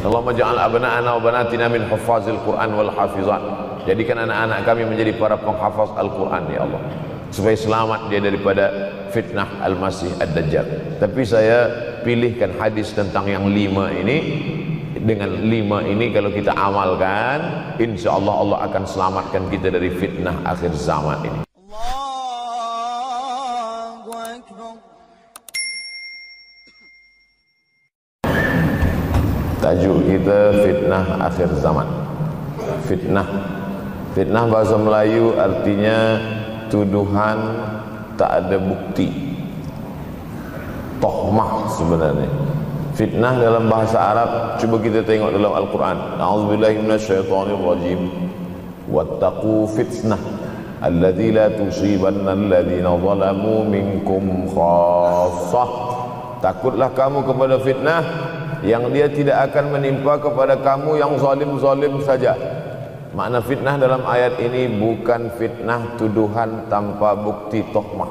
Allahumma ja'al abna'ana wa banatina min huffazil Qur'an wal hafizat. Jadikan anak-anak kami menjadi para penghafaz Al-Qur'an ya Allah, supaya selamat dia daripada fitnah Al-Masih Ad-Dajjal. Tapi saya pilihkan hadis tentang yang 5 ini. Dengan 5 ini kalau kita amalkan, insya Allah Allah akan selamatkan kita dari fitnah akhir zaman ini. Tajuk kita fitnah akhir zaman. Fitnah bahasa Melayu artinya tuduhan tak ada bukti. Tohmah sebenarnya. Fitnah dalam bahasa Arab, cuba kita tengok dalam Al-Quran. A'udzubillahi minasyaitonirrajim. Wattaqu fitnah alladzi la tusibanna alladhina zalamu minkum khassah. Takutlah kamu kepada fitnah yang dia tidak akan menimpa kepada kamu yang zalim-zalim saja. Makna fitnah dalam ayat ini bukan fitnah tuduhan tanpa bukti tohmah.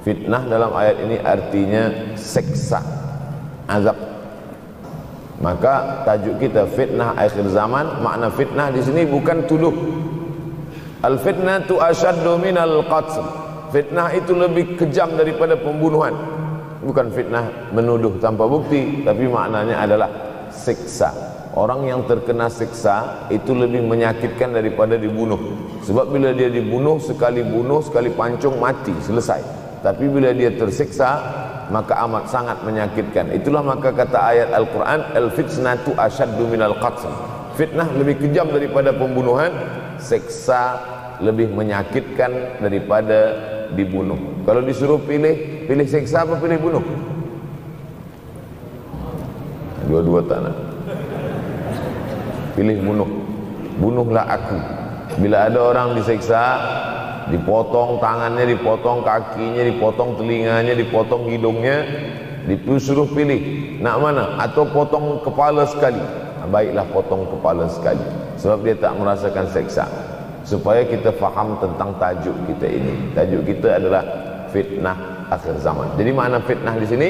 Fitnah dalam ayat ini artinya seksa, azab. Maka tajuk kita fitnah akhir zaman. Makna fitnah di sini bukan tuduh. Al fitnatu asyaddu minal qatl. Fitnah itu lebih kejam daripada pembunuhan. Bukan fitnah menuduh tanpa bukti, tapi maknanya adalah siksa. Orang yang terkena siksa itu lebih menyakitkan daripada dibunuh. Sebab bila dia dibunuh, sekali pancung mati, selesai. Tapi bila dia tersiksa, maka amat sangat menyakitkan. Itulah maka kata ayat Al-Quran, al-fitnatu asyaddu minal qatl. Fitnah lebih kejam daripada pembunuhan, siksa lebih menyakitkan daripada dibunuh. Kalau disuruh pilih siksa apa pilih bunuh? Dua-dua tak nak. Pilih bunuh. Bunuhlah aku. Bila ada orang disiksa, dipotong tangannya, dipotong kakinya, dipotong telinganya, dipotong hidungnya, disuruh pilih nak mana, atau potong kepala sekali. Baiklah potong kepala sekali, sebab dia tak merasakan seksa. Supaya kita faham tentang tajuk kita ini. Tajuk kita adalah fitnah akhir zaman. Jadi makna fitnah di sini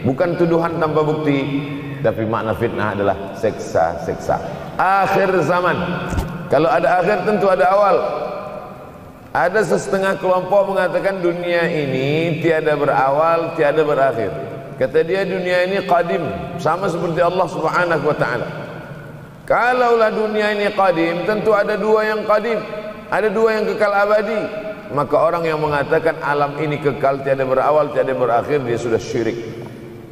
bukan tuduhan tanpa bukti, tapi makna fitnah adalah seksa-seksa akhir zaman. Kalau ada akhir tentu ada awal. Ada setengah kelompok mengatakan dunia ini tiada berawal, tiada berakhir. Kata dia dunia ini qadim, sama seperti Allah Subhanahu wa taala. Kalaulah dunia ini qadim, tentu ada dua yang qadim, ada dua yang kekal abadi. Maka orang yang mengatakan alam ini kekal, tiada berawal, tiada berakhir, dia sudah syirik.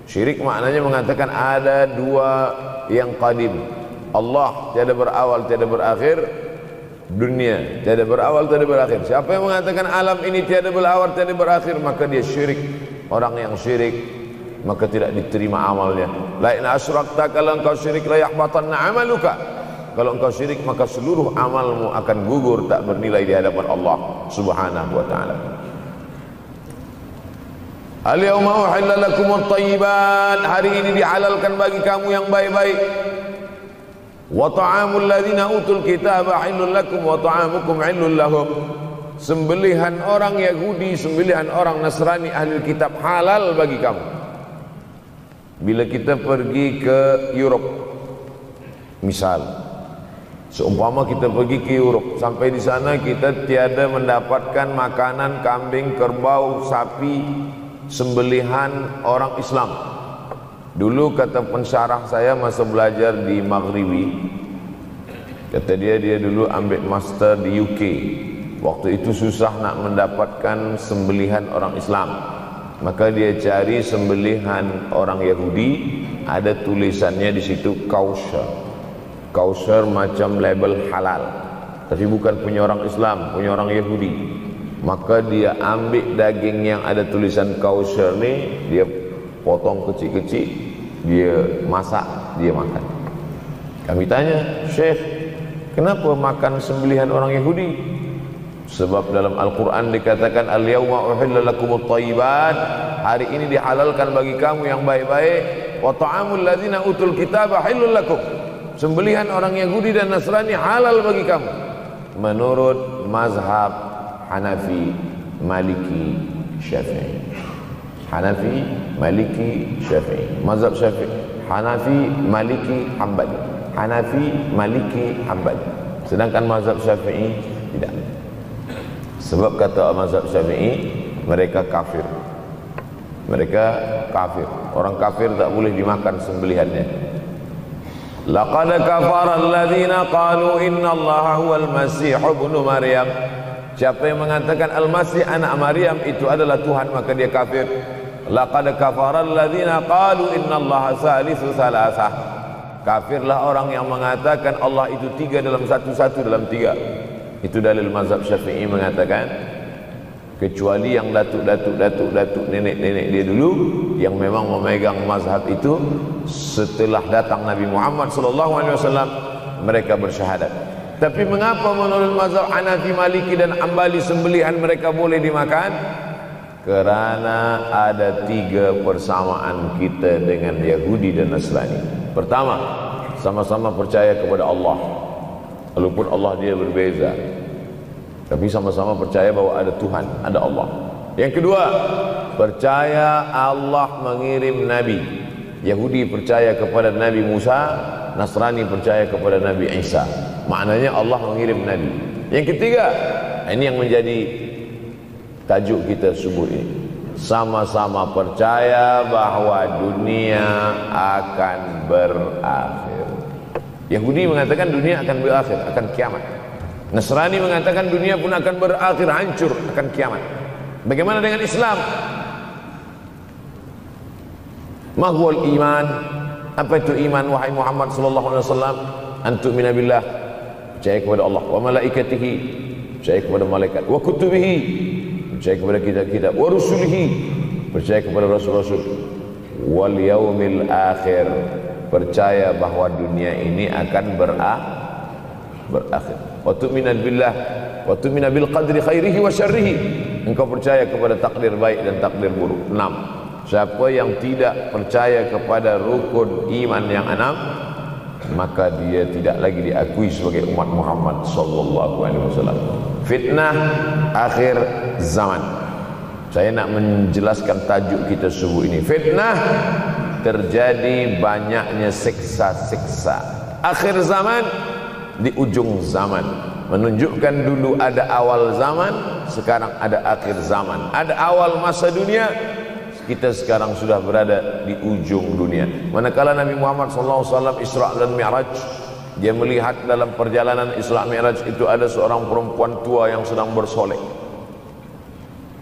Syirik maknanya mengatakan ada dua yang qadim. Allah tiada berawal, tiada berakhir, dunia tiada berawal, tiada berakhir. Siapa yang mengatakan alam ini tiada berawal, tiada berakhir, maka dia syirik. Orang yang syirik maka tidak diterima amalnya. La in asyrakta, kalau engkau syirik la yahbatanna amaluka. Kalau engkau syirik maka seluruh amalmu akan gugur, tak bernilai di hadapan Allah Subhanahu wa taala. Al-yawma uhilla lakumut thayyibat. Hari ini dihalalkan bagi kamu yang baik-baik. Wa ta'amul ladzina utul kitaba halal lakum wa ta'amukum halal lahum. Sembelihan orang Yahudi, sembelihan orang Nasrani ahli kitab halal bagi kamu. Bila kita pergi ke Europe, misal seumpama kita pergi ke Europe, sampai di sana kita tiada mendapatkan makanan kambing, kerbau, sapi sembelihan orang Islam. Dulu kata pensyarah saya masa belajar di Maghribi, kata dia dulu ambil master di UK. Waktu itu susah nak mendapatkan sembelihan orang Islam, maka dia cari sembelihan orang Yahudi. Ada tulisannya di situ kosher, kosher macam label halal, tapi bukan punya orang Islam, punya orang Yahudi. Maka dia ambil daging yang ada tulisan kosher ni, dia potong kecil-kecil, dia masak, dia makan. Kami tanya, Syekh, kenapa makan sembelihan orang Yahudi? Sebab dalam Al-Quran dikatakan al-yawma uhilla lakumut thayyibat. Hari ini dihalalkan bagi kamu yang baik-baik. Wa ta'amul ladzina utul kitaba halal lakum. Sembelihan orang Yahudi dan Nasrani halal bagi kamu. Menurut mazhab Hanafi, Maliki, Syafi'i. Hanafi, Maliki, Syafi'i. Mazhab Syafi'i, Hanafi, Maliki, Hambali. Hanafi, Maliki, Hambali. Sedangkan mazhab Syafi'i tidak. Sebab kata mazhab Syafi'i, mereka kafir. Mereka kafir. Orang kafir tak boleh dimakan sembelihannya. Laqad kafara alladhina qalu inna Allaha huwal Masih ibnu Maryam. Siapa yang mengatakan Al-Masih anak Maryam itu adalah Tuhan, maka dia kafir. Laqad kafara alladhina qalu inna Allaha salisu salasah. Kafirlah orang yang mengatakan Allah itu tiga dalam satu dalam tiga. Itu dalil mazhab Syafi'i mengatakan, kecuali yang datuk nenek dia dulu yang memang memegang mazhab itu setelah datang Nabi Muhammad SAW, mereka bersyahadat. Tapi mengapa menurut mazhab Hanafi, Maliki dan Hambali sembelihan mereka boleh dimakan? Karena ada tiga persamaan kita dengan Yahudi dan Nasrani. Pertama, sama-sama percaya kepada Allah, walaupun Allah dia berbeza, tapi sama-sama percaya bahwa ada Tuhan, ada Allah. Yang kedua, percaya Allah mengirim Nabi. Yahudi percaya kepada Nabi Musa, Nasrani percaya kepada Nabi Isa. Maknanya Allah mengirim Nabi. Yang ketiga, ini yang menjadi tajuk kita subuh ini, sama-sama percaya bahwa dunia akan berakhir. Yahudi mengatakan dunia akan berakhir, akan kiamat. Nasrani mengatakan dunia pun akan berakhir, hancur, akan kiamat. Bagaimana dengan Islam? Ma huwal iman? Apa itu iman wahai Muhammad sallallahu alaihi wasallam? Antu'mina billah, percaya kepada Allah, wa malaikatihi, percaya kepada malaikat, wa kutubihi, percaya kepada kitab-kitab, wa rusulihi, percaya kepada rasul-rasul, wal yaumil akhir, percaya bahwa dunia ini akan berakhir. Wa tu'mina billah wa tu'mina bil qadri khairihi wa syarrihi, engkau percaya kepada takdir baik dan takdir buruk. 6. Siapa yang tidak percaya kepada rukun iman yang 6, maka dia tidak lagi diakui sebagai umat Muhammad sallallahu alaihi wasallam. Fitnah akhir zaman. Saya nak menjelaskan tajuk kita subuh ini. Fitnah, terjadi banyaknya siksa-siksa. Akhir zaman, di ujung zaman, menunjukkan dulu ada awal zaman, sekarang ada akhir zaman. Ada awal masa dunia, kita sekarang sudah berada di ujung dunia. Manakala Nabi Muhammad SAW Isra dan Mi'raj, dia melihat dalam perjalanan Isra Mi'raj itu ada seorang perempuan tua yang sedang bersolek.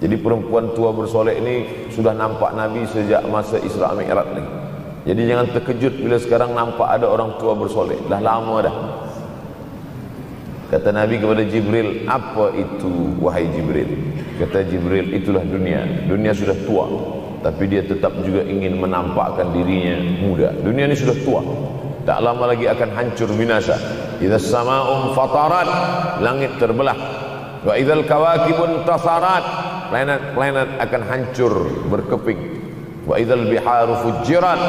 Jadi perempuan tua bersolek ini sudah nampak Nabi sejak masa Isra Mi'raj lagi. Jadi jangan terkejut bila sekarang nampak ada orang tua bersolek. Dah lama dah. Kata Nabi kepada Jibril, apa itu wahai Jibril? Kata Jibril, itulah dunia. Dunia sudah tua, tapi dia tetap juga ingin menampakkan dirinya muda. Dunia ini sudah tua, tak lama lagi akan hancur binasa. Idza sama'un fatarat, langit terbelah. Wa idzal kawakibun tasarat, planet-planet akan hancur berkeping. Wa idzal biharu fujirat,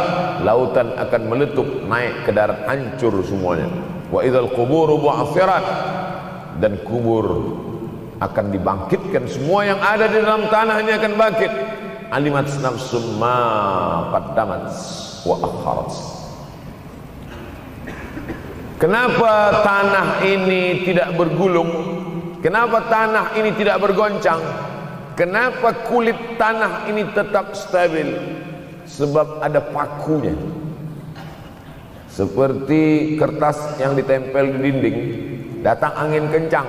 lautan akan meletup naik ke darat, hancur semuanya. Wa idzal quburu bu'athirat, dan kubur akan dibangkitkan. Semua yang ada di dalam tanah ini akan bangkit. Alimat nafsum ma qaddamat wa akharat. Kenapa tanah ini tidak bergulung? Kenapa tanah ini tidak bergoncang? Kenapa kulit tanah ini tetap stabil? Sebab ada pakunya. Seperti kertas yang ditempel di dinding, datang angin kencang.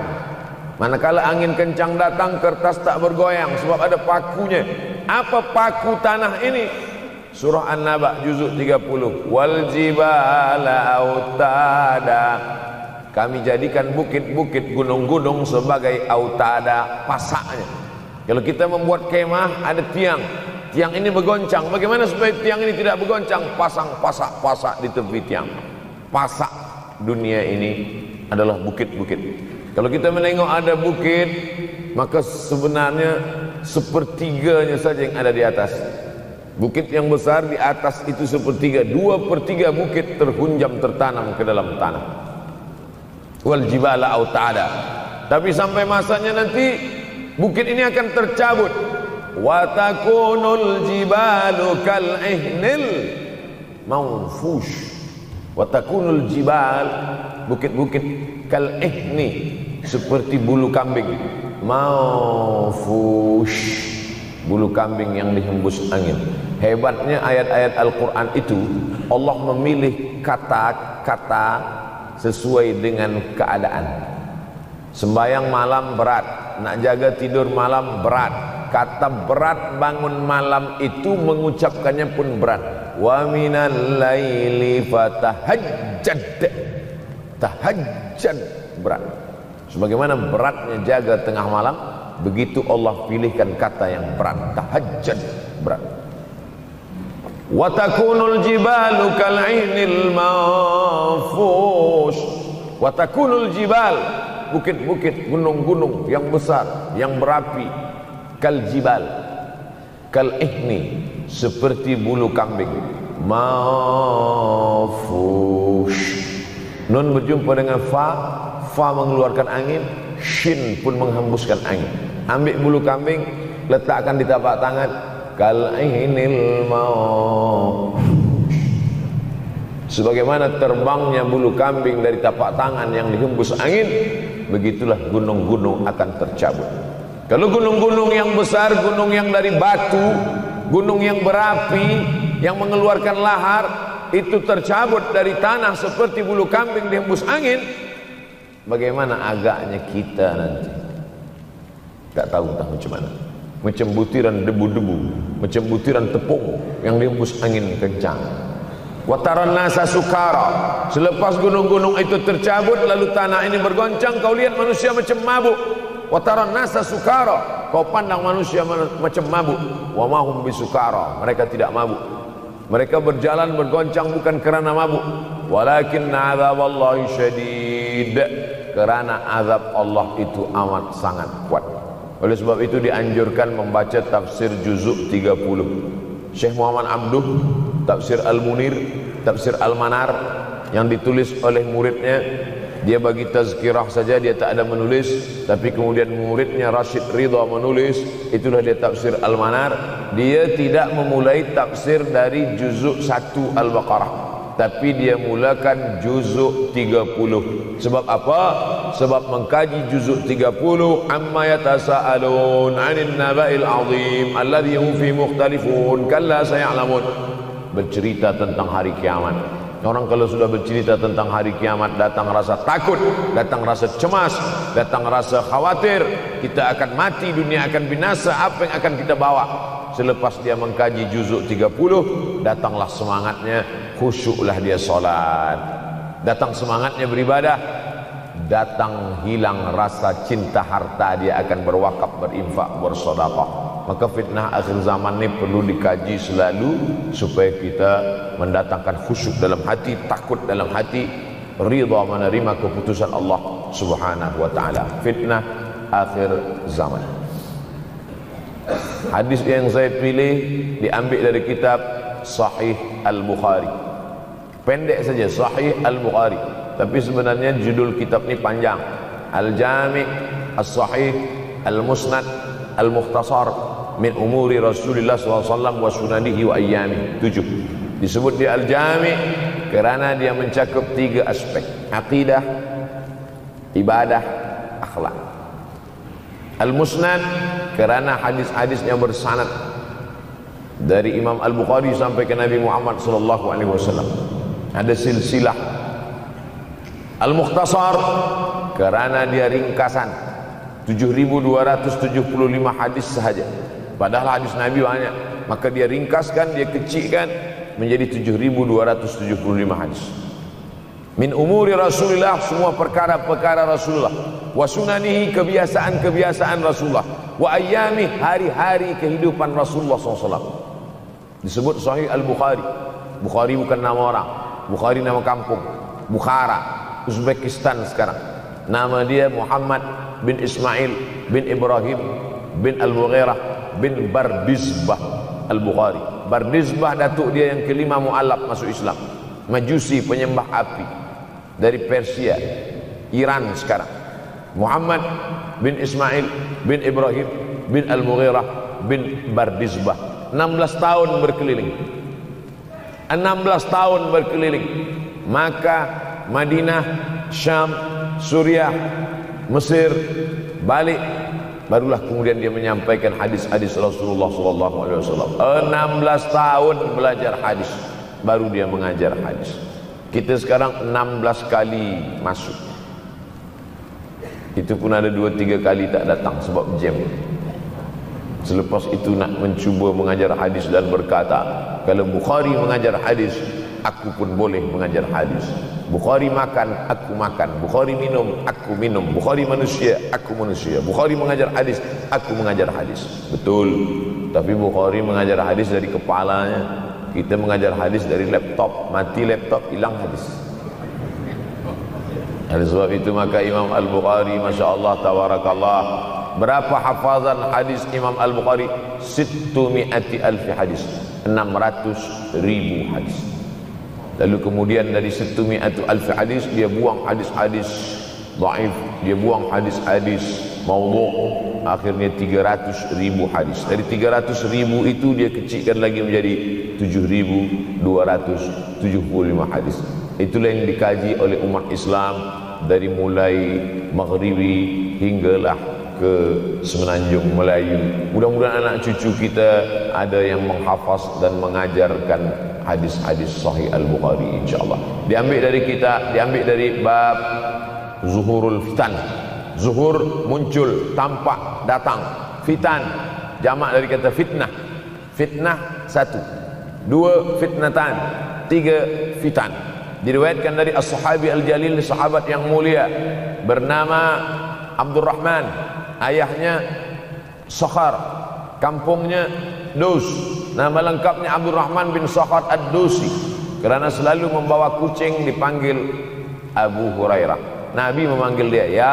Manakala angin kencang datang, kertas tak bergoyang sebab ada pakunya. Apa paku tanah ini? Surah An-Naba juzuk 30. Wal jibala autada, kami jadikan bukit-bukit, gunung-gunung sebagai autada, pasaknya. Kalau kita membuat kemah, ada tiang. Tiang ini bergoncang. Bagaimana supaya tiang ini tidak bergoncang? Pasang pasak-pasak di tepi tiang. Pasak dunia ini adalah bukit-bukit. Kalau kita menengok ada bukit, maka sebenarnya sepertiganya saja yang ada di atas. Bukit yang besar di atas itu sepertiga, 2/3 bukit terhunjam, tertanam ke dalam tanah. Wal jibala autada. Tapi sampai masanya nanti bukit ini akan tercabut. Wa takunul jibalu kal ihnil manfush. Wa takunul jibal, bukit-bukit kal ihni, seperti bulu kambing. Manfush, bulu kambing yang dihembus angin. Hebatnya ayat-ayat Al-Quran itu, Allah memilih kata-kata sesuai dengan keadaan. Sembayang malam berat, nak jaga tidur malam berat. Kata berat bangun malam itu mengucapkannya pun berat. Wa minal laili fatahajjad, tahajjad berat. Sebagaimana beratnya jaga tengah malam, begitu Allah pilihkan kata yang berat, tahajjad berat. Wa takunul jibalu kal'inil manfush. Wa takunul jibal, bukit-bukit, gunung-gunung yang besar, yang berapi, kal jibal, kal ihni, seperti bulu kambing. Manfush, nun berjumpa dengan fa, fa mengeluarkan angin, shin pun menghembuskan angin. Ambil bulu kambing, letakkan di tapak tangan, kal ihnil manfush. Sebagaimana terbangnya bulu kambing dari tapak tangan yang dihembus angin, begitulah gunung-gunung akan tercabut. Kalau gunung-gunung yang besar, gunung yang dari batu, gunung yang berapi, yang mengeluarkan lahar, itu tercabut dari tanah seperti bulu kambing dihembus angin, bagaimana agaknya kita nanti? Tak tahu entah macam mana. Macam butiran debu-debu, macam butiran tepung yang dihembus angin kencang. Wataran nasa sukara, selepas gunung-gunung itu tercabut lalu tanah ini bergoncang, kau lihat manusia macam mabuk. Wataran nasa sukara, kau pandang manusia macam mabuk. Wa mahum bisukara, mereka tidak mabuk. Mereka berjalan bergoncang bukan kerana mabuk, walakin azaballahi syadid, kerana azab Allah itu amat sangat kuat. Oleh sebab itu dianjurkan membaca tafsir juzuk 30. Syekh Muhammad Abduh, tafsir Al-Munir, tafsir Al-Manar, yang ditulis oleh muridnya. Dia bagi tazkirah saja, dia tak ada menulis, tapi kemudian muridnya Rashid Ridha menulis. Itulah dia tafsir Al-Manar. Dia tidak memulai tafsir dari juzuk 1 Al-Baqarah, tapi dia mulakan juzuk 30. Sebab apa? Sebab mengkaji juzuk 30, amma yatasaalun 'anil naba'il 'azim alladhi hum fi mukhtalifun kalla saya'lamun, bercerita tentang hari kiamat. Orang kalau sudah bercerita tentang hari kiamat, datang rasa takut, datang rasa cemas, datang rasa khawatir, kita akan mati, dunia akan binasa, apa yang akan kita bawa? Selepas dia mengkaji juzuk 30, datanglah semangatnya, khusyuklah dia solat, datang semangatnya beribadah, datang hilang rasa cinta harta, dia akan berwakaf, berinfak, bersedekah. Maka fitnah akhir zaman ini perlu dikaji selalu supaya kita mendatangkan khusyuk dalam hati, takut dalam hati, ridha menerima keputusan Allah Subhanahu wa taala. Fitnah akhir zaman. Hadis yang saya pilih diambil dari kitab Sahih Al-Bukhari. Pendek saja, Sahih Al-Bukhari, tapi sebenarnya judul kitab ini panjang. Al-Jami' As-Sahih Al-Musnad Al-Mukhtasar min umuri Rasulullah SAW wa sunanihi wa ayyami. 7. Disebut di Al-Jami' kerana dia mencakup 3 aspek: akidah, ibadah, akhlak. Al-Musnad kerana hadis-hadisnya bersanad dari Imam Al-Bukhari sampai ke Nabi Muhammad SAW. Ada silsilah. Al-Mukhtasar kerana dia ringkasan, 7.275 hadis sahaja. Padahal hadis Nabi banyak, maka dia ringkaskan, dia kecilkan menjadi 7.275 hadis. Min umuri Rasulullah, semua perkara-perkara Rasulullah. Wa sunanihi, kebiasaan-kebiasaan Rasulullah. Wa ayyami, hari-hari kehidupan Rasulullah SAW. Disebut Sahih Al-Bukhari. Bukhari bukan nama orang, Bukhari nama kampung, Bukhara, Uzbekistan sekarang. Nama dia Muhammad bin Ismail bin Ibrahim bin Al-Mughirah bin Bardizbah Al-Bukhari. Bardizbah datuk dia yang kelima mu'alaf masuk Islam, Majusi, penyembah api, dari Persia, Iran sekarang. Muhammad bin Ismail bin Ibrahim bin Al-Mughirah bin Bardizbah, 16 tahun berkeliling. 16 tahun berkeliling Makkah, Madinah, Syam, Suriah, Mesir, balik, barulah kemudian dia menyampaikan hadis-hadis Rasulullah SAW. 16 tahun belajar hadis, baru dia mengajar hadis. Kita sekarang 16 kali masuk, itu pun ada 2-3 kali tak datang sebab jam. Selepas itu nak mencuba mengajar hadis dan berkata, kalau Bukhari mengajar hadis, aku pun boleh mengajar hadis. Bukhari makan, aku makan. Bukhari minum, aku minum. Bukhari manusia, aku manusia. Bukhari mengajar hadis, aku mengajar hadis. Betul. Tapi Bukhari mengajar hadis dari kepalanya, kita mengajar hadis dari laptop. Mati laptop, hilang hadis. Oleh sebab itu maka Imam Al-Bukhari, Masya Allah, Tabarakallah, berapa hafazan hadis Imam Al-Bukhari? 600,000 hadis, 600,000 hadis. Lalu kemudian dari 600,000 hadis dia buang hadis-hadis dhaif, dia buang hadis-hadis maudhu', akhirnya 300,000 hadis. Dari 300,000 itu dia kecilkan lagi menjadi 7,275 hadis. Itulah yang dikaji oleh umat Islam dari mulai Maghribi hinggalah ke Semenanjung Melayu. Mudah-mudahan anak cucu kita ada yang menghafaz dan mengajarkan hadis-hadis Sahih Al-Bukhari, insyaAllah. Diambil dari kita, diambil dari bab Zuhurul Fitan. Zuhur muncul, tampak, datang. Fitan jamak dari kata fitnah. Fitnah satu, dua fitnatan, tiga fitan. Diriwayatkan dari As-Sahabi Al-Jalil, sahabat yang mulia bernama Abdurrahman, ayahnya Sakhar, kampungnya Dus. Nama lengkapnya Abdurrahman bin Sakhar Ad-Dusi. Kerana selalu membawa kucing dipanggil Abu Hurairah. Nabi memanggil dia, ya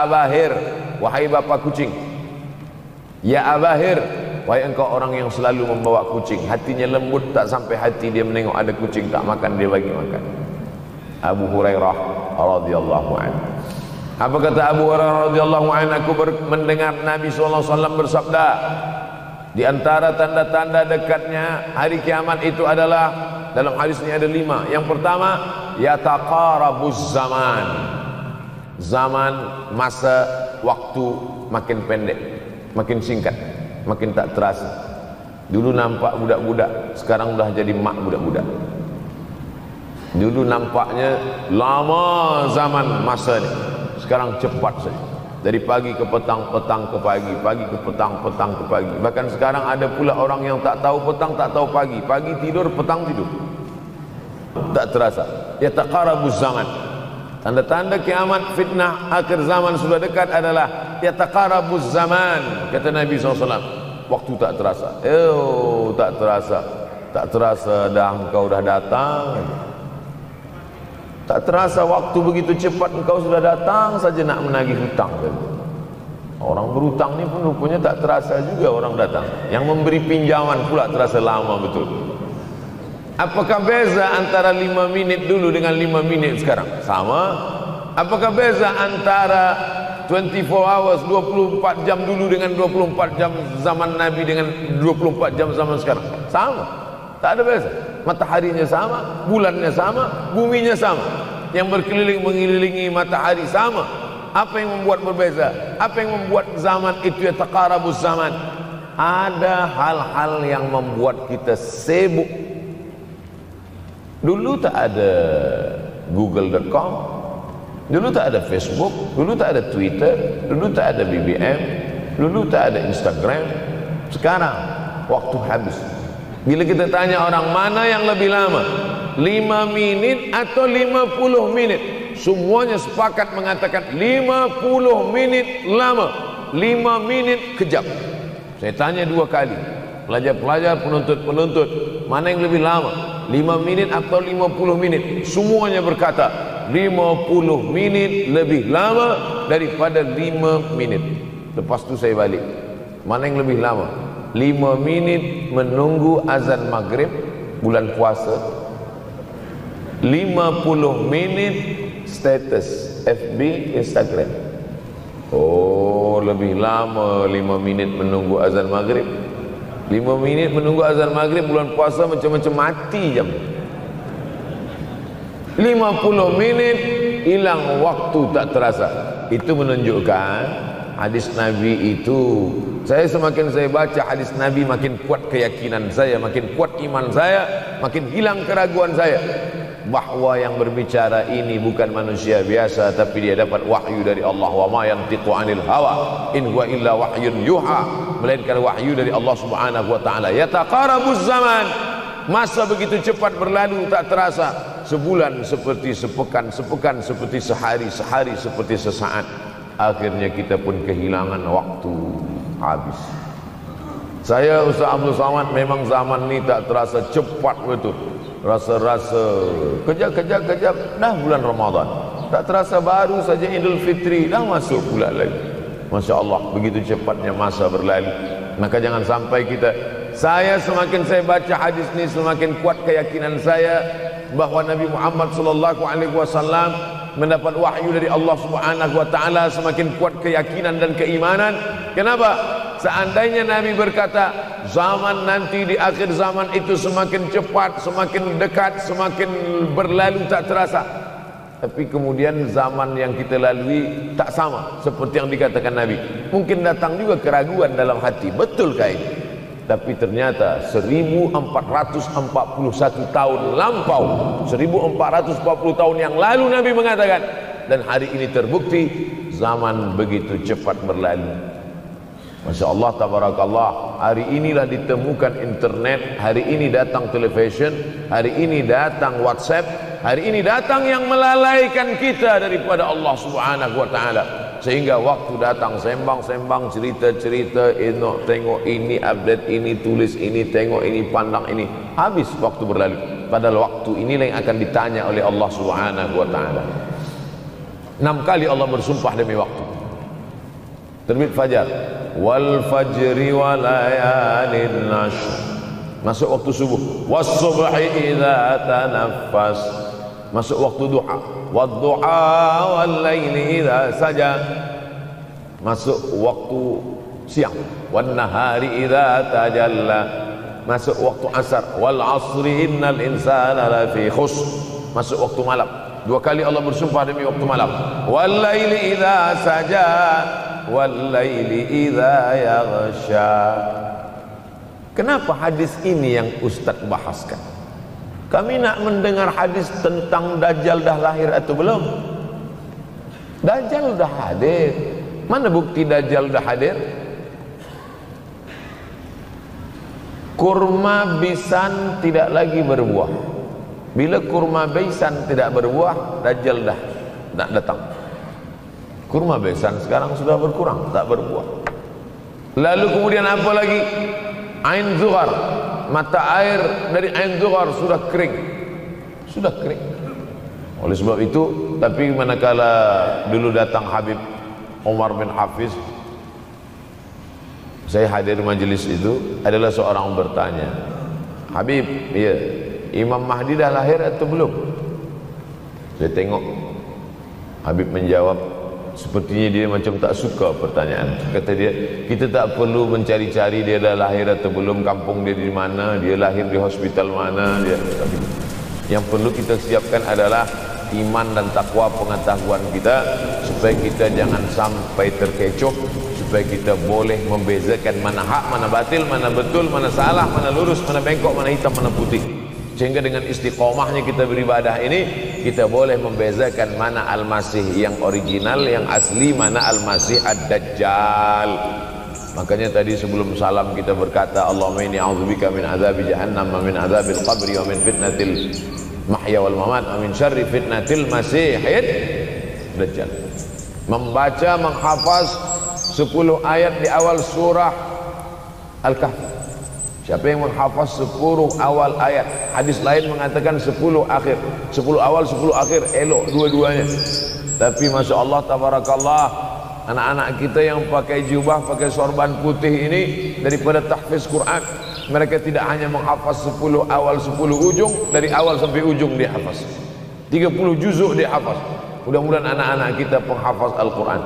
Abahir, wahai bapa kucing. Ya Abahir, wahai engkau orang yang selalu membawa kucing. Hatinya lembut, tak sampai hati dia menengok ada kucing tak makan, dia bagi makan. Abu Hurairah radhiyallahu anhu. Apa kata Abu Hurairah radhiyallahu anhu? Aku mendengar Nabi SAW bersabda, di antara tanda-tanda dekatnya hari kiamat itu adalah, dalam hadis ini ada 5. Yang pertama, yataqarabuz zaman. Zaman, masa, waktu makin pendek, makin singkat, makin tak terasa. Dulu nampak budak-budak, sekarang dah jadi mak budak-budak. Dulu nampaknya lama zaman masa ni, sekarang cepat saja. Dari pagi ke petang, petang ke pagi, pagi ke petang, petang ke pagi. Bahkan sekarang ada pula orang yang tak tahu petang, tak tahu pagi. Pagi tidur, petang tidur. Tak terasa. Yataqarabuz zaman. Tanda-tanda kiamat, fitnah akhir zaman sudah dekat adalah yataqarabuz zaman. Kata Nabi SAW, waktu tak terasa. Tak terasa. Tak terasa dah engkau dah datang. Tak terasa waktu begitu cepat, engkau sudah datang saja nak menagih hutang. Orang berhutang ni pun rupanya tak terasa juga orang datang. Yang memberi pinjaman pula terasa lama betul. Apakah beza antara 5 minit dulu dengan 5 minit sekarang? Sama. Apakah beza antara 24 hours, 24 jam dulu dengan 24 jam zaman Nabi dengan 24 jam zaman sekarang? Sama. Tak ada beza. Mataharinya sama, bulannya sama, buminya sama. Yang berkeliling mengelilingi matahari sama. Apa yang membuat berbeza? Apa yang membuat zaman itu yataqarabuz zaman? Ada hal-hal yang membuat kita sibuk. Dulu tak ada Google.com, dulu tak ada Facebook, dulu tak ada Twitter, dulu tak ada BBM, dulu tak ada Instagram. Sekarang waktu habis. Bila kita tanya orang mana yang lebih lama, 5 minit atau 50 minit, semuanya sepakat mengatakan 50 minit lama, 5 minit kejap. Saya tanya 2 kali, pelajar-pelajar, penuntut-penuntut, mana yang lebih lama, 5 minit atau 50 minit? Semuanya berkata 50 minit lebih lama daripada 5 minit. Lepas tu saya balik, mana yang lebih lama? 5 minit menunggu azan maghrib bulan puasa, 50 minit status FB, Instagram. Oh, lebih lama 5 minit menunggu azan maghrib. 5 minit menunggu azan maghrib bulan puasa macam-macam mati jam. 50 menit hilang waktu tak terasa. Itu menunjukkan hadis Nabi itu, saya semakin saya baca hadis Nabi makin kuat keyakinan saya, makin kuat iman saya, makin hilang keraguan saya bahwa yang berbicara ini bukan manusia biasa, tapi dia dapat wahyu dari Allah. Wa ma yantiqu 'anil hawa in huwa illa wahyun yuha, melainkan wahyu dari Allah Subhanahu wa taala. Yataqarabuz zaman, masa begitu cepat berlalu tak terasa. Sebulan seperti sepekan, sepekan seperti sehari, sehari seperti sesaat. Akhirnya kita pun kehilangan waktu, habis. Saya Ustaz Abdul Somad, memang zaman ni tak terasa, cepat betul. Rasa-rasa kejap dah bulan Ramadan, tak terasa baru saja Idul Fitri dah masuk pula lagi. Masya Allah, begitu cepatnya masa berlalu. Maka jangan sampai kita, saya semakin saya baca hadis ni semakin kuat keyakinan saya bahwa Nabi Muhammad sallallahu alaihi wasallam mendapat wahyu dari Allah Subhanahu wa taala. Semakin kuat keyakinan dan keimanan. Kenapa? Seandainya Nabi berkata zaman nanti di akhir zaman itu semakin cepat, semakin dekat, semakin berlalu tak terasa, tapi kemudian zaman yang kita lalui tak sama seperti yang dikatakan Nabi. Mungkin datang juga keraguan dalam hati, betulkah ini? Tapi ternyata 1441 tahun lampau, 1440 tahun yang lalu Nabi mengatakan, dan hari ini terbukti zaman begitu cepat berlalu. Masya Allah, tabarakallah. Hari inilah ditemukan internet, hari ini datang television, hari ini datang WhatsApp, hari ini datang yang melalaikan kita daripada Allah Subhanahu wa taala. Sehingga waktu datang sembang-sembang, cerita-cerita, tengok ini, update ini, tulis ini, tengok ini, pandang ini, habis waktu berlalu. Padahal waktu inilah yang akan ditanya oleh Allah Subhanahu wa taala. 6 kali Allah bersumpah demi waktu. Terbit fajar, wal fajri wa layalin nashr, masuk waktu subuh. Was subhi idza tanaffas, masuk waktu duha. Wad duha wal laili idza saja, masuk waktu siang. Wan nahari idza tajalla, masuk waktu asar. Wal asri innal insana lafi khusr, masuk waktu malam. 2 kali Allah bersumpah demi waktu malam. Wal laili idza saja wal laili idza yaghsha. Kenapa hadis ini yang Ustaz bahaskan? Kami nak mendengar hadis tentang Dajjal dah lahir atau belum. Dajjal dah hadir. Mana bukti Dajjal dah hadir? Kurma bisan tidak lagi berbuah. Bila kurma bisan tidak berbuah, Dajjal dah nak datang. Kurma besan sekarang sudah berkurang, tak berbuah. Lalu kemudian apa lagi? Ain Zuhar, mata air dari Ain Zuhar sudah kering. Sudah kering. Oleh sebab itu, tapi manakala dulu datang Habib Umar bin Hafiz, saya hadir majlis itu, adalah seorang bertanya, Habib, ya, Imam Mahdi dah lahir atau belum? Saya tengok Habib menjawab, sepertinya dia macam tak suka pertanyaan. Kata dia, kita tak perlu mencari-cari dia dah lahir atau belum, kampung dia di mana, dia lahir di hospital mana dia. Yang perlu kita siapkan adalah iman dan takwa, pengetahuan kita, supaya kita jangan sampai terkecoh, supaya kita boleh membezakan mana hak, mana batil, mana betul, mana salah, mana lurus, mana bengkok, mana hitam, mana putih. Sehingga dengan istiqomahnya kita beribadah ini, kita boleh membezakan mana Al-Masih yang original, yang asli, mana Al-Masih Ad-Dajjal. Makanya tadi sebelum salam kita berkata, Allahumma inni a'udzubika min azabi jahannam wa min azabil qabri wa min fitnatil mahya wal mamat wa min syarri fitnatil masihid Dajjal. Membaca, menghafaz 10 ayat di awal surah Al-Kahfi. Siapa yang menghafaz 10 awal ayat, hadis lain mengatakan 10 akhir, 10 awal 10 akhir, elok dua-duanya. Tapi Masya Allah, tabarakallah, anak-anak kita yang pakai jubah, pakai sorban putih ini, daripada tahfiz Quran, mereka tidak hanya menghafaz 10 awal 10 ujung, dari awal sampai ujung dia hafaz, 30 juzuk dia hafaz. Mudah-mudahan anak-anak kita penghafaz Al-Quran.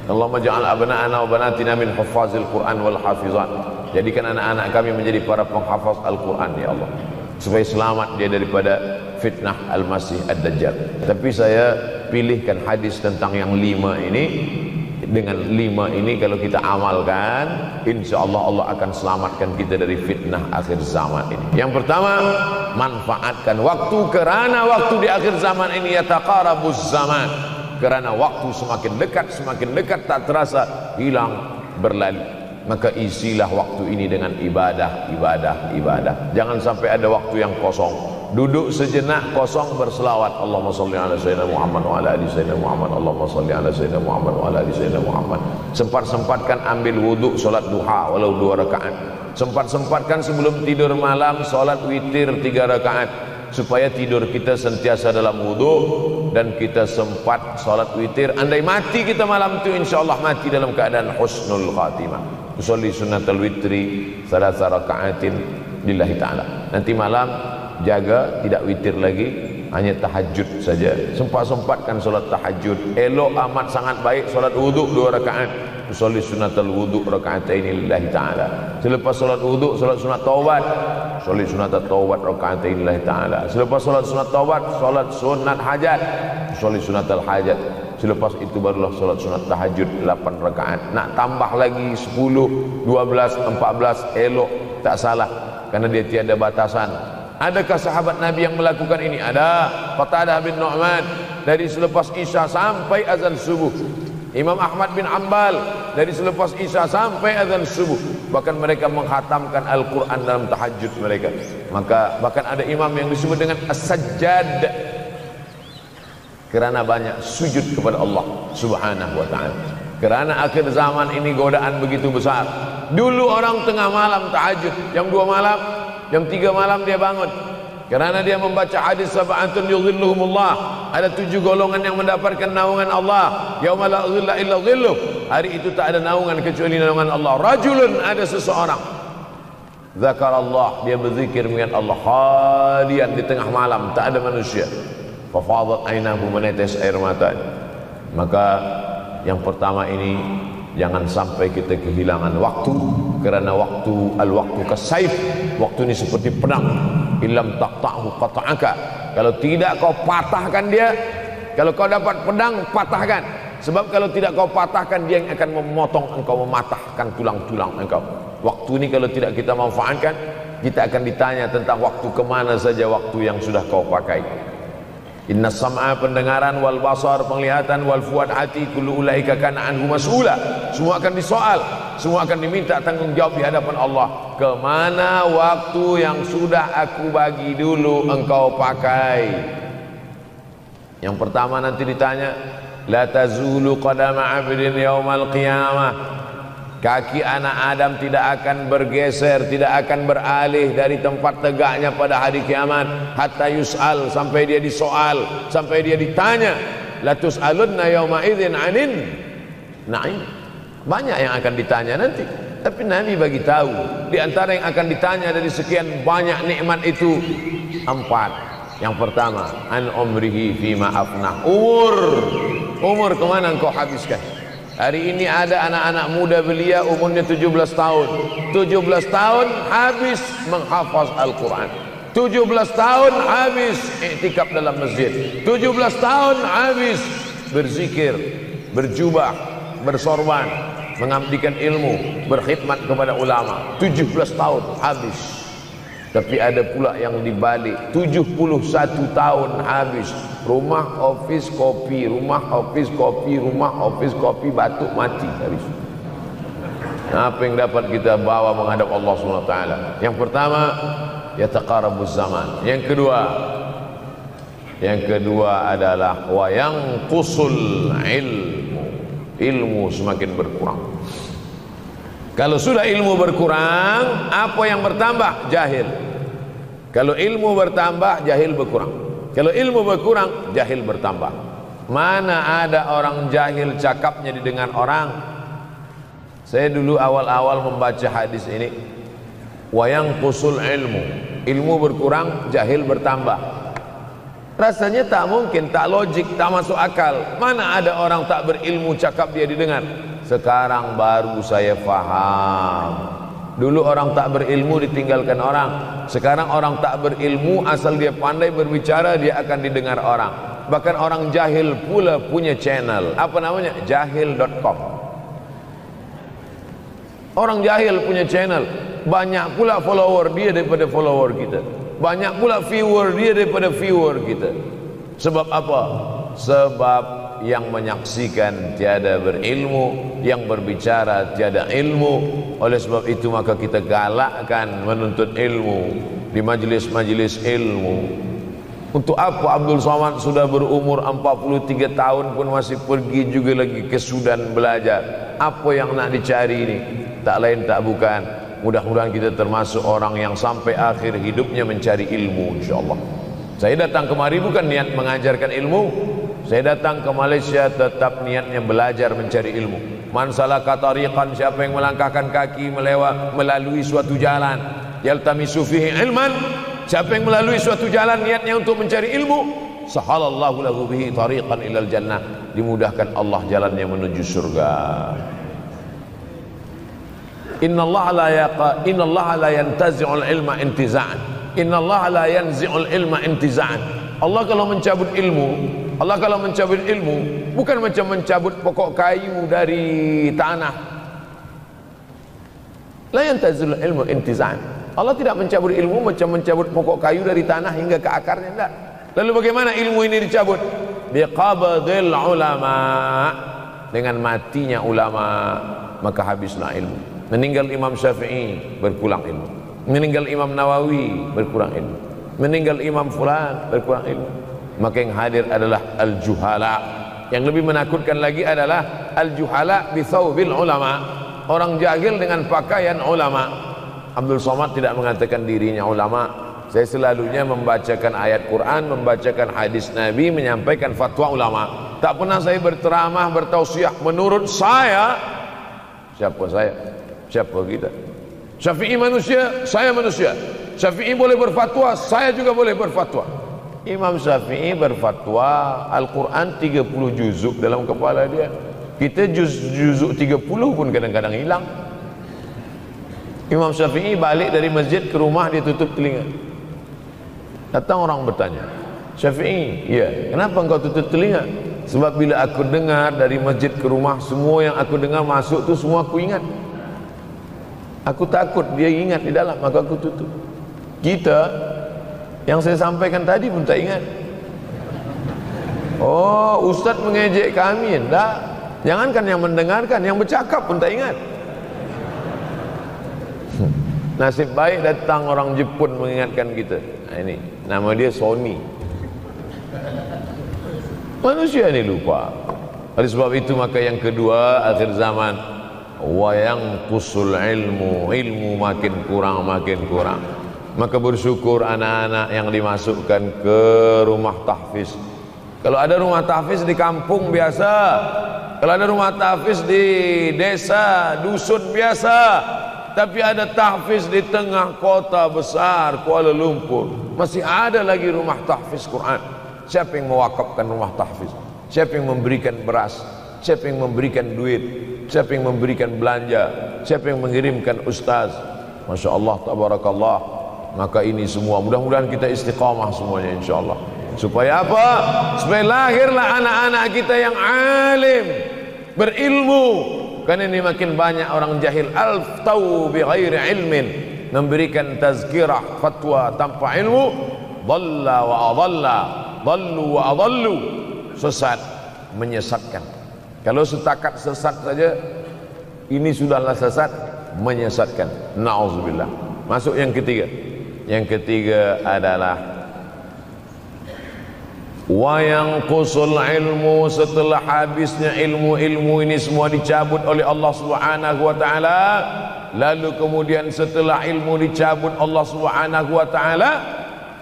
Allahumma ja'al abna'ana wa banatina min huffazil Quran wal hafizan. Jadikan anak-anak kami menjadi para penghafaz Al-Quran, ya Allah. supaya selamat dia daripada fitnah Al-Masih Ad-Dajjal. Tapi saya pilihkan hadis tentang yang 5 ini. Dengan 5 ini kalau kita amalkan, insya Allah Allah akan selamatkan kita dari fitnah akhir zaman ini. Yang pertama, manfaatkan waktu, kerana waktu di akhir zaman ini yataqarabuz zaman, kerana waktu semakin dekat tak terasa hilang berlalu. Maka isilah waktu ini dengan ibadah. Jangan sampai ada waktu yang kosong. Duduk sejenak kosong berselawat. Allahumma salli ala sayyidina Muhammad wa ala ali sayyidina Muhammad. Allahumma salli ala sayyidina Muhammad wa ala ali sayyidina Muhammad. Sempat-sempatkan ambil wudu solat duha walau 2 rakaat. Sempat-sempatkan sebelum tidur malam solat witir 3 rakaat, supaya tidur kita sentiasa dalam wudu dan kita sempat solat witir. Andai mati kita malam itu, insyaallah mati dalam keadaan husnul khatimah. Usolli sunnatul witri 3 rakaatin lillahi ta'ala. Nanti malam jaga tidak witir lagi, hanya tahajud saja. Sempat-sempatkan solat tahajud. Elok amat sangat baik solat wudu 2 rakaat. Usolli sunnatul wudu rakaatain lillahi ta'ala. Selepas solat wudu solat sunat taubat. Usolli sunnatul taubat rakaatain lillahi ta'ala. Selepas solat sunat taubat solat sunat hajat. Usolli sunnatul hajat. Selepas itu barulah solat sunat tahajud 8 rakaat. Nak tambah lagi 10, 12, 14 elok, tak salah, karena dia tiada batasan. Adakah sahabat Nabi yang melakukan ini? Ada. Qatadah bin Nu'man dari selepas Isya sampai azan subuh. Imam Ahmad bin Hanbal dari selepas Isya sampai azan subuh. Bahkan mereka menghatamkan Al-Quran dalam tahajud mereka. Maka bahkan ada imam yang disebut dengan As-Sajjad, kerana banyak sujud kepada Allah Subhanahu wa ta'ala. Kerana akhir zaman ini godaan begitu besar. Dulu orang tengah malam tahajud, jam 2 malam, jam 3 malam dia bangun. Kerana dia membaca hadis sab'atun yudhilluhumullah. Ada 7 golongan yang mendapatkan naungan Allah. Yauma la dhilla illa dhilluh. Hari itu tak ada naungan kecuali naungan Allah. Rajulun, ada seseorang. Zakarallah, dia berzikir mengingat Allah khalian di tengah malam, tak ada manusia. Fafadat ainahu, menetes air mata. Maka yang pertama ini, jangan sampai kita kehilangan waktu, kerana waktu al-waktu kasaif. Waktu ini seperti pedang. Illam taqta'hu qata'aka. Kalau tidak kau patahkan dia, kalau kau dapat pedang patahkan. Sebab kalau tidak kau patahkan, dia yang akan memotong engkau, mematahkan tulang-tulang engkau. Waktu ini kalau tidak kita manfaatkan, kita akan ditanya tentang waktu, kemana saja waktu yang sudah kau pakai. Inna sam'a, pendengaran, wal basar, penglihatan, wal fuad, hati, kullu ulaika kana anhu mas'ula. Semua akan disoal, semua akan diminta tanggung jawab di hadapan Allah. Kemana waktu yang sudah aku bagi dulu engkau pakai? Yang pertama nanti ditanya, la tazulu qadama 'abdin yaumal qiyamah. Kaki anak Adam tidak akan bergeser, tidak akan beralih dari tempat tegaknya pada hari kiamat. Hatta yus'al, sampai dia disoal, sampai dia ditanya. La tus'alunna yawma idzin 'anin na'im. Banyak yang akan ditanya nanti. Tapi Nabi bagi tahu, di antara yang akan ditanya dari sekian banyak nikmat itu 4. Yang pertama, an umrihi fima afnah. Umur kemana engkau habiskan? Hari ini ada anak-anak muda belia umurnya 17 tahun. 17 tahun habis menghafaz Al-Quran. 17 tahun habis iktikaf dalam masjid. 17 tahun habis berzikir, berjubah, bersorban, mengabdikan ilmu, berkhidmat kepada ulama. 17 tahun habis. Tapi ada pula yang dibalik, 71 tahun habis. Rumah, office, kopi, rumah, office, kopi, rumah, office, kopi, batuk, mati habis. Apa yang dapat kita bawa menghadap Allah SWT? Yang pertama, yataqarabuz zaman. Yang kedua adalah wa yanqusul ilmu. Ilmu semakin berkurang. Kalau sudah ilmu berkurang, apa yang bertambah? Jahil. Kalau ilmu bertambah, jahil berkurang. Kalau ilmu berkurang, jahil bertambah. Mana ada orang jahil cakapnya didengar orang? Saya dulu awal-awal membaca hadis ini, wa yanqusul ilmu. Ilmu berkurang, jahil bertambah. Rasanya tak mungkin, tak logik, tak masuk akal. Mana ada orang tak berilmu cakap dia didengar? Sekarang baru saya faham. Dulu orang tak berilmu ditinggalkan orang. Sekarang orang tak berilmu, asal dia pandai berbicara, dia akan didengar orang. Bahkan orang jahil pula punya channel. Apa namanya? Jahil.com. Orang jahil punya channel. Banyak pula follower dia daripada follower kita. Banyak pula viewer dia daripada viewer kita. Sebab apa? Sebab yang menyaksikan tiada berilmu, yang berbicara tiada ilmu. Oleh sebab itu maka kita galakkan menuntut ilmu di majlis-majlis ilmu. Untuk apa Abdul Somad sudah berumur 43 tahun pun masih pergi juga lagi ke Sudan belajar? Apa yang nak dicari ini? Tak lain tak bukan, mudah-mudahan kita termasuk orang yang sampai akhir hidupnya mencari ilmu, insyaAllah. Saya datang kemari bukan niat mengajarkan ilmu. Saya datang ke Malaysia tetap niatnya belajar mencari ilmu. Man salaka tariqan, siapa yang melangkahkan kaki melalui suatu jalan, yaltamisu fihi ilman, siapa yang melalui suatu jalan niatnya untuk mencari ilmu, sahalallahu lahu bihi tariqan ilal jannah, dimudahkan Allah jalannya menuju surga. Innallaha la yantazi'ul ilma intiza'an. Innallaha la yanzi'ul ilma intiza'an. Allah kalau mencabut ilmu, bukan macam mencabut pokok kayu dari tanah. La yantazul ilmu intiza'an. Allah tidak mencabut ilmu macam mencabut pokok kayu dari tanah hingga ke akarnya, tidak. Lalu bagaimana ilmu ini dicabut? Biqabdil ulama. Dengan matinya ulama maka habislah ilmu. Meninggal Imam Syafi'i berkurang ilmu. Meninggal Imam Nawawi berkurang ilmu. Meninggal Imam Fulan berkurang ilmu. Maka yang hadir adalah al-juhala. Yang lebih menakutkan lagi adalah al-juhala bi thawbil ulama. Orang jahil dengan pakaian ulama. Abdul Somad tidak mengatakan dirinya ulama. Saya selalunya membacakan ayat Quran, membacakan hadis Nabi, menyampaikan fatwa ulama. Tak pernah saya berceramah, bertausiah menurut saya. Siapa saya? Siapa kita? Syafi'i manusia, saya manusia. Syafi'i boleh berfatwa, saya juga boleh berfatwa. Imam Syafi'i berfatwa Al-Quran 30 juzuk dalam kepala dia. Kita juzuk 30 pun kadang-kadang hilang. Imam Syafi'i balik dari masjid ke rumah, dia tutup telinga. Datang orang bertanya, Syafi'i, ya, kenapa engkau tutup telinga? Sebab bila aku dengar dari masjid ke rumah, semua yang aku dengar masuk tu semua aku ingat. Aku takut dia ingat di dalam, maka aku tutup. Kita yang saya sampaikan tadi pun tak ingat. Oh, ustaz mengejek kami, enggak. Jangankan yang mendengarkan, yang bercakap pun tak ingat. Nasib baik datang orang Jepun mengingatkan kita. Nah, ini nama dia Sony. Manusia ini lupa. Oleh sebab itu maka yang kedua, akhir zaman, wayang kusul ilmu makin kurang. Maka bersyukur anak-anak yang dimasukkan ke rumah tahfiz. Kalau ada rumah tahfiz di kampung biasa, kalau ada rumah tahfiz di desa, dusun biasa, tapi ada tahfiz di tengah kota besar Kuala Lumpur, masih ada lagi rumah tahfiz Quran. Siapa yang mewakafkan rumah tahfiz? Siapa yang memberikan beras? Siapa yang memberikan duit? Siapa yang memberikan belanja? Siapa yang mengirimkan ustaz? Masya Allah, tabarakallah. Maka ini semua mudah-mudahan kita istiqamah semuanya, insyaAllah. Supaya apa? Supaya lahirlah anak-anak kita yang alim, berilmu. Karena ini makin banyak orang jahil, al-ftau bi ghairi ilmin, memberikan tazkirah, fatwa tanpa ilmu. Dhalla wa adalla, dhallu wa adallu, sesat, menyesatkan. Kalau setakat sesat saja, ini sudahlah sesat, menyesatkan. Na'udzubillah. Masuk yang ketiga. Yang ketiga adalah wayang kusul ilmu, setelah habisnya ilmu ini semua dicabut oleh Allah Subhanahu wa taala. Lalu kemudian setelah ilmu dicabut Allah Subhanahu wa taala,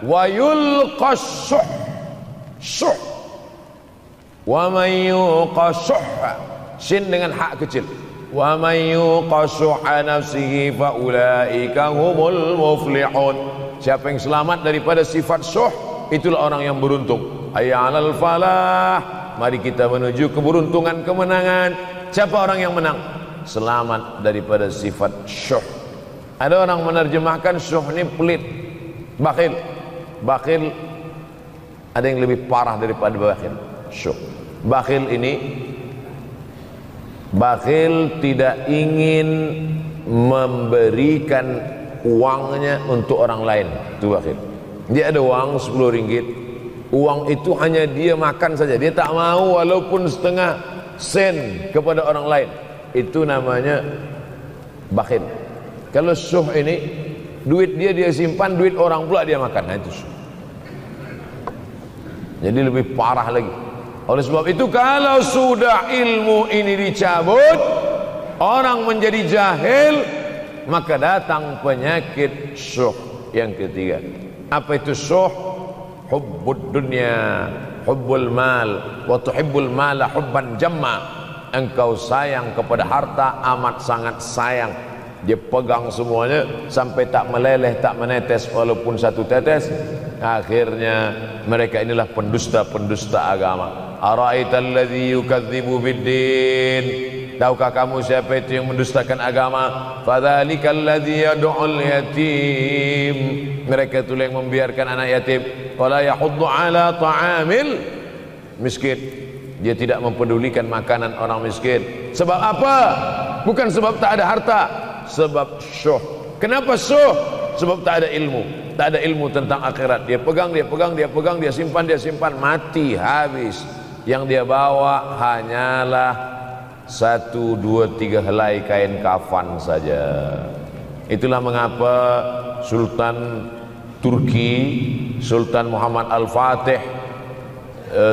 wa yulqas syuh. Wa may yuqashuh, sin dengan hak kecil. Wa may yuqashuha nafsihi fa ulaika humul muflihun. Siapa yang selamat daripada sifat syuh, itulah orang yang beruntung. Hayya 'alal falah, mari kita menuju keberuntungan, kemenangan. Siapa orang yang menang? Selamat daripada sifat syuh. Ada orang menerjemahkan syuh ni pelit, bakhil. Bakhil ada yang lebih parah daripada bakhil. Syuh. Bakhil ini, bakhil tidak ingin memberikan uangnya untuk orang lain. Itu bakhil. Dia ada uang 10 ringgit, uang itu hanya dia makan saja, dia tak mau walaupun setengah sen kepada orang lain. Itu namanya bakhil. Kalau syuh ini, duit dia simpan, duit orang pula dia makan. Nah, itu syuh. Jadi lebih parah lagi. Oleh sebab itu, kalau sudah ilmu ini dicabut, orang menjadi jahil, maka datang penyakit syuh yang ketiga. Apa itu syuh? Hubbud dunya, hubbul mal, wa tuhibbul mala hubban jamma. Engkau sayang kepada harta amat sangat sayang. Dia pegang semuanya sampai tak meleleh, tak menetes walaupun satu tetes. Akhirnya mereka inilah pendusta-pendusta agama. Ara'aital ladzi yukadzibu biddin. Tahukah kamu siapa itu yang mendustakan agama? Fadzalikal ladzi yad'ul yatim. Mereka itu yang membiarkan anak yatim. Wala yahuddu ala ta'amil miskin. Dia tidak mempedulikan makanan orang miskin. Sebab apa? Bukan sebab tak ada harta, sebab syuh. Kenapa syuh? Sebab tak ada ilmu. Tak ada ilmu tentang akhirat. Dia pegang, dia simpan, mati, habis. Yang dia bawa hanyalah 1, 2, 3 helai kain kafan saja. Itulah mengapa Sultan Turki, Sultan Muhammad Al-Fatih,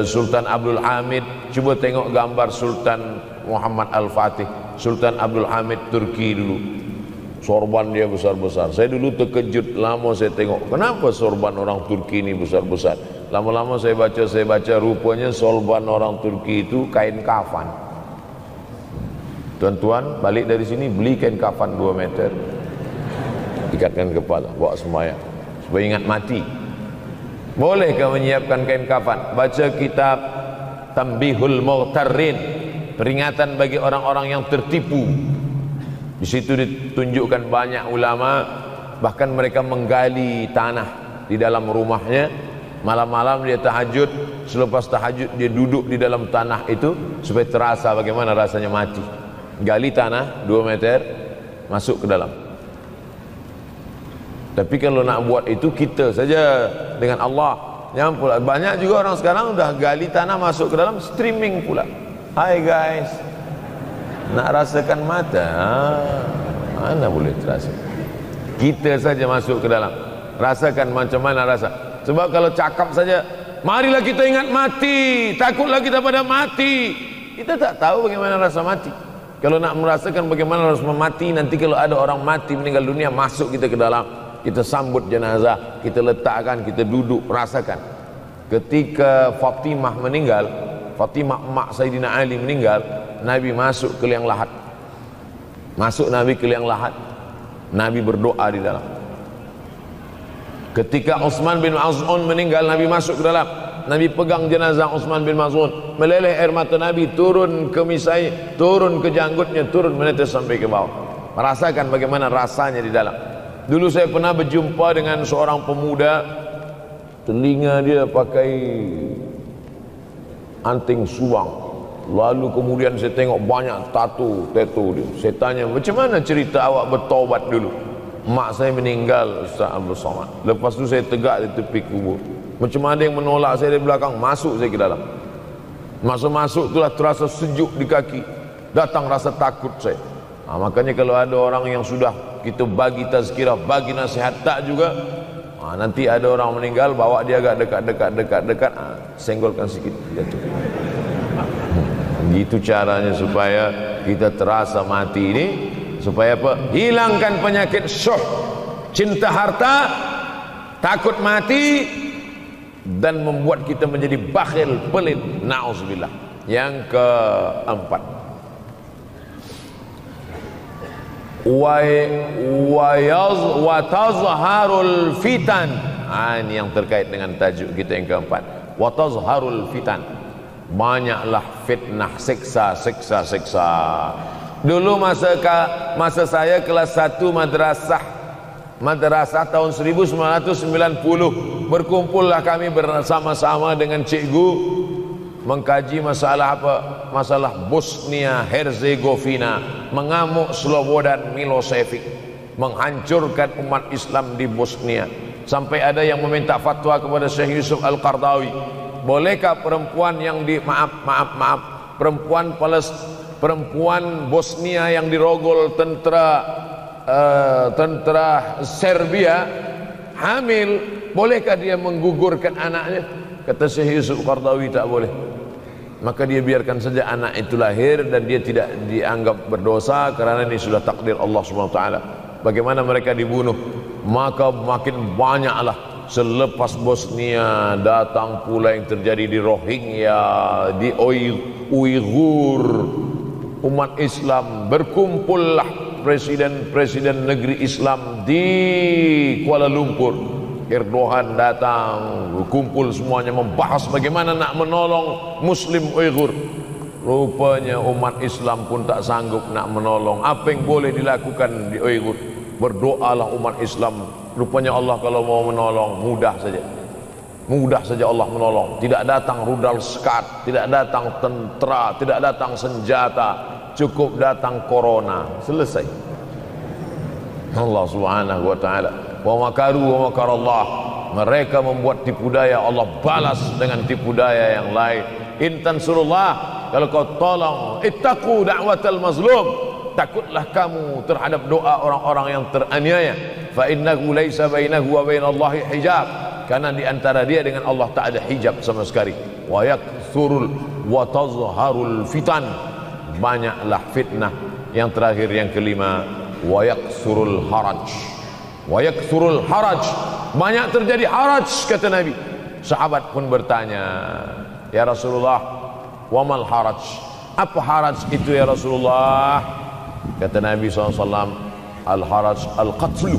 Sultan Abdul Hamid, cuba tengok gambar Sultan Muhammad Al-Fatih, Sultan Abdul Hamid Turki dulu. Sorban dia besar-besar. Saya dulu terkejut, lama saya tengok, kenapa sorban orang Turki ini besar-besar. Lama-lama saya baca, rupanya sorban orang Turki itu kain kafan. Tuan-tuan balik dari sini, beli kain kafan 2 meter, ikatkan kepala, bawa sembahyang supaya ingat mati. Bolehkah menyiapkan kain kafan? Baca kitab Tanbihul Mughtarrin, peringatan bagi orang-orang yang tertipu. Di situ ditunjukkan banyak ulama, bahkan mereka menggali tanah di dalam rumahnya. Malam-malam dia tahajud, selepas tahajud dia duduk di dalam tanah itu supaya terasa bagaimana rasanya mati. Gali tanah 2 meter, masuk ke dalam. Tapi kalau nak buat itu kita saja dengan Allah. Yang pula banyak juga orang sekarang udah gali tanah masuk ke dalam, streaming pula. Hai guys, nak rasakan mata? Mana boleh terasa? Kita saja masuk ke dalam, rasakan macam mana rasa. Sebab kalau cakap saja, marilah kita ingat mati, takutlah kita pada mati, kita tak tahu bagaimana rasa mati. Kalau nak merasakan bagaimana rasa mati, nanti kalau ada orang mati meninggal dunia, masuk kita ke dalam, kita sambut jenazah, kita letakkan, kita duduk, rasakan. Ketika Fatimah meninggal, Fatimah emak Sayyidina Ali meninggal, Nabi masuk ke liang lahat. Masuk Nabi ke liang lahat, Nabi berdoa di dalam. Ketika Utsman bin Maz'un meninggal, Nabi masuk ke dalam, Nabi pegang jenazah Utsman bin Maz'un, meleleh air mata Nabi turun ke misai, turun ke janggutnya, turun menetes sampai ke bawah. Merasakan bagaimana rasanya di dalam. Dulu saya pernah berjumpa dengan seorang pemuda, telinga dia pakai anting subang. Lalu kemudian saya tengok banyak tato dia. Saya tanya, macam mana cerita awak bertaubat dulu? Mak saya meninggal, Ustaz Abdul Somad. Lepas tu saya tegak di tepi kubur. Macam ada yang menolak saya dari belakang, masuk saya ke dalam. Masuk itulah terasa sejuk di kaki. Datang rasa takut saya. Makanya kalau ada orang yang sudah kita bagi tazkirah, bagi nasihat tak juga, nanti ada orang meninggal, bawa dia agak dekat, senggolkan sikit, jatuh. Gitu caranya supaya kita terasa mati ini, supaya apa? Hilangkan penyakit syuh, cinta harta, takut mati, dan membuat kita menjadi bakhil, pelit. Na'udzubillah. Yang keempat, wa tazharul fitan. Ini yang terkait dengan tajuk kita yang keempat. Wa tazharul fitan. Banyaklah fitnah, siksa. Dulu masa saya kelas 1 madrasah madrasah tahun 1990. Berkumpullah kami bersama-sama dengan cikgu mengkaji masalah apa? Masalah Bosnia Herzegovina, mengamuk Slobodan Milosevic, menghancurkan umat Islam di Bosnia. Sampai ada yang meminta fatwa kepada Syekh Yusuf Al-Qardawi, bolehkah perempuan yang perempuan Bosnia yang dirogol tentara Serbia hamil, bolehkah dia menggugurkan anaknya? Kata Syekh Yusuf Qardawi, tak boleh. Maka dia biarkan saja anak itu lahir dan dia tidak dianggap berdosa karena ini sudah takdir Allah SWT. Bagaimana mereka dibunuh? Maka makin banyaklah selepas Bosnia datang pula yang terjadi di Rohingya, di Uighur. Umat Islam berkumpullah presiden-presiden negeri Islam di Kuala Lumpur. Erdogan datang, berkumpul semuanya membahas bagaimana nak menolong Muslim Uighur. Rupanya umat Islam pun tak sanggup nak menolong. Apa yang boleh dilakukan di Uighur? Berdoalah umat Islam. Rupanya Allah kalau mau menolong mudah saja. Mudah saja Allah menolong. Tidak datang rudal skat, tidak datang tentera, tidak datang senjata, cukup datang corona, selesai. Allah Subhanahu wa taala, wa makaru wa makarallah. Mereka membuat tipu daya, Allah balas dengan tipu daya yang lain. In tansurullah, kalau kau tolong, ittaqu da'watal mazlum, takutlah kamu terhadap doa orang-orang yang teraniaya. Fa innahu laisa bainahu wa bainallahi hijab, karena di antara dia dengan Allah tak ada hijab sama sekali. Wa yakthurul wa tazharul fitan, banyaklah fitnah. Yang terakhir, yang kelima, wa yakthurul haraj. Wa yakthurul haraj, banyak terjadi haraj, kata Nabi. Sahabat pun bertanya, ya Rasulullah, wa mal haraj? Apa haraj itu ya Rasulullah? Kata Nabi SAW, al haraj al qatlu.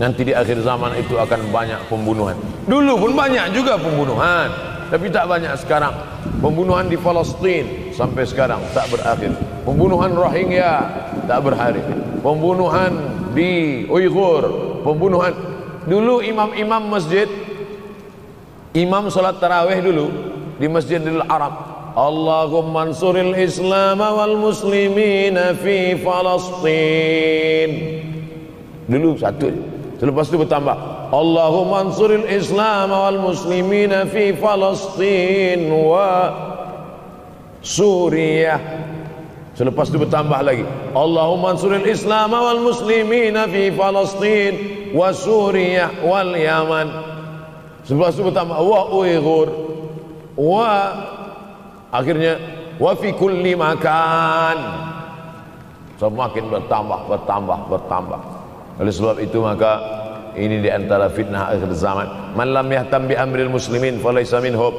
Nanti di akhir zaman itu akan banyak pembunuhan. Dulu pun banyak juga pembunuhan, tapi tak banyak sekarang. Pembunuhan di Palestina sampai sekarang tak berakhir. Pembunuhan Rohingya tak berakhir. Pembunuhan di Uighur, pembunuhan. Dulu imam-imam masjid, imam salat tarawih dulu di Masjidil Haram, Allahumma ansuril Islam wal muslimina fi Palestin. Dulu satu, selepas itu bertambah, Allahumma ansuril Islam wal muslimina fi Palestin wa Suriah. Selepas itu bertambah lagi, Allahumma ansuril Islam wal muslimina fi Palestin wa Suriah wal Yaman. Selepas itu bertambah wa Uighur wa, akhirnya wa fi kulli makan. Semakin bertambah. Oleh sebab itu maka ini di antara fitnah akhir zaman. Man lam yahtam bi amril muslimin falaysa minhum.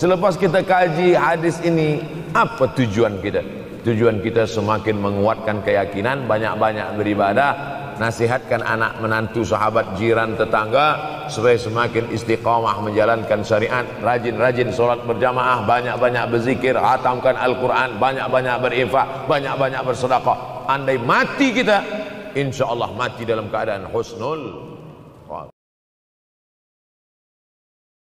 Selepas kita kaji hadis ini, apa tujuan kita? Tujuan kita semakin menguatkan keyakinan, banyak-banyak beribadah, nasihatkan anak menantu, sahabat, jiran, tetangga supaya semakin istiqamah menjalankan syariat, rajin-rajin solat berjamaah, banyak-banyak berzikir, hatamkan Al-Quran, banyak-banyak berinfak, banyak-banyak bersedekah. Andai mati kita, insya Allah mati dalam keadaan husnul